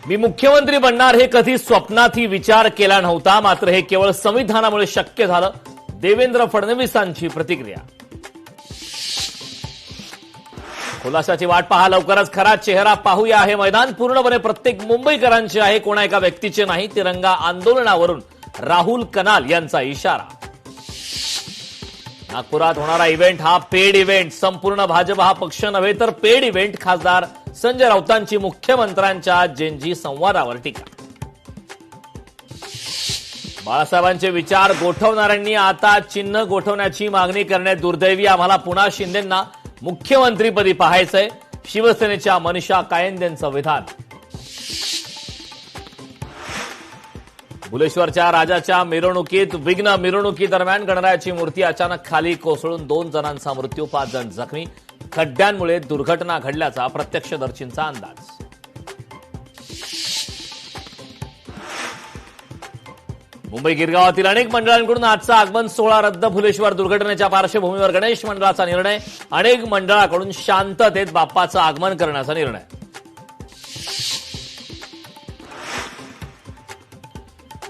मी मुख्यमंत्री बनणार हे कधी स्वप्नातही विचार केला नव्हता, मात्र हे केवळ संविधानामुळे शक्य झालं. देवेंद्र फडणवीसांची प्रतिक्रिया. खुलाशाची वाट पहा, लवकरच खरा चेहरा पाहूया. हे मैदान पूर्णपणे प्रत्येक मुंबईकरांचे आहे, कोणा एका व्यक्तीचे नाही. तिरंगा आंदोलनावरून राहुल कनाल यांचा इशारा. नागपुरात होणारा इव्हेंट हा पेड इव्हेंट. संपूर्ण भाजप हा पक्ष नव्हे तर पेड इव्हेंट. खासदार संजय राऊतांची मुख्यमंत्र्यांच्या जेनजी संवादावर टीका. बाळासाहेबांचे विचार गोठवणाऱ्यांनी आता चिन्ह गोठवण्याची मागणी करणे दुर्दैवी. आम्हाला पुन्हा शिंदेंना मुख्यमंत्रीपदी पाहायचंय. शिवसेनेच्या मनीषा कायंदेंचं विधान. भुलेश्वरच्या राजाच्या मिरवणुकीत विघ्न. मिरवणुकीदरम्यान गणरायाची मूर्ती अचानक खाली कोसळून 2 जणांचा मृत्यू, 5 जण जखमी. खड्ड्यांमुळे दुर्घटना घडल्याचा प्रत्यक्षदर्शींचा अंदाज. मुंबई गिरगावातील अनेक मंडळांकडून आजचा आगमन सोहळा रद्द. भुलेश्वर दुर्घटनेच्या पार्श्वभूमीवर गणेश मंडळाचा निर्णय. अनेक मंडळाकडून शांततेत बाप्पाचं आगमन करण्याचा निर्णय.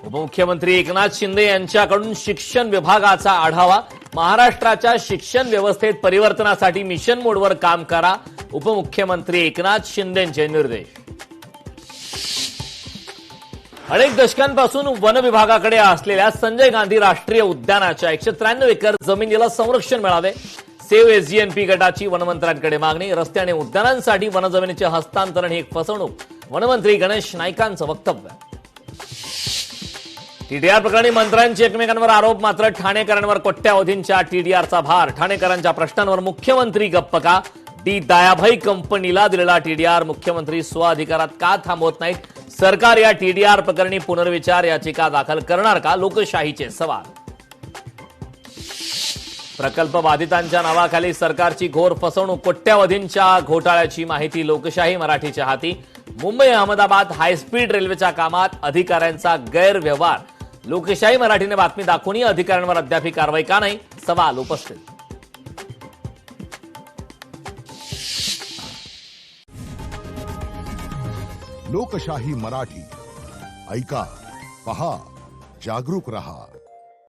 उपमुख्यमंत्री एकनाथ शिंदे यांच्याकडून शिक्षण विभागाचा आढावा. महाराष्ट्राच्या शिक्षण व्यवस्थेत परिवर्तनासाठी मिशन मोडवर काम करा. उपमुख्यमंत्री एकनाथ शिंदेंचे निर्देश. अनेक दशकांपासून वन विभागाकडे असलेल्या संजय गांधी राष्ट्रीय उद्यानाच्या 193 एकर जमिनीला संरक्षण मिळावे. सेव्ह एसजीएनपी गटाची वनमंत्र्यांकडे मागणी. रस्ते आणि उद्यानांसाठी वनजमिनीचे हस्तांतरण ही एक फसवणूक. वनमंत्री गणेश नाईकांचं वक्तव्य. टीडीआर प्रकरणी मंत्र्यांचे एकमेकांवर आरोप. मात्र ठाणेकरांवर कोट्यावधींच्या टीडीआरचा भार. ठाणेकरांच्या प्रश्नांवर मुख्यमंत्री गप्प का? डी दयाभाई कंपनीला दिलेला टीडीआर मुख्यमंत्री स्वअधिकारात का थांबवत नाहीत? सरकार या टीडीआर प्रकरणी पुनर्विचार याचिका दाखल करणार का? लोकशाहीचे सवाल. प्रकल्प बाधितांच्या नावाखाली सरकारची घोर फसवणूक. कोट्यावधींच्या घोटाळ्याची माहिती लोकशाही मराठीच्या हाती. मुंबई अहमदाबाद हायस्पीड रेल्वेच्या कामात अधिकाऱ्यांचा गैरव्यवहार. लोकशाही मराठीने बातमी दाखवूनही अधिकाऱ्यांवर अद्याप कारवाई का नाही? सवाल उपस्थित. लोकशाही मराठी ऐका, पहा, जागरूक रहा.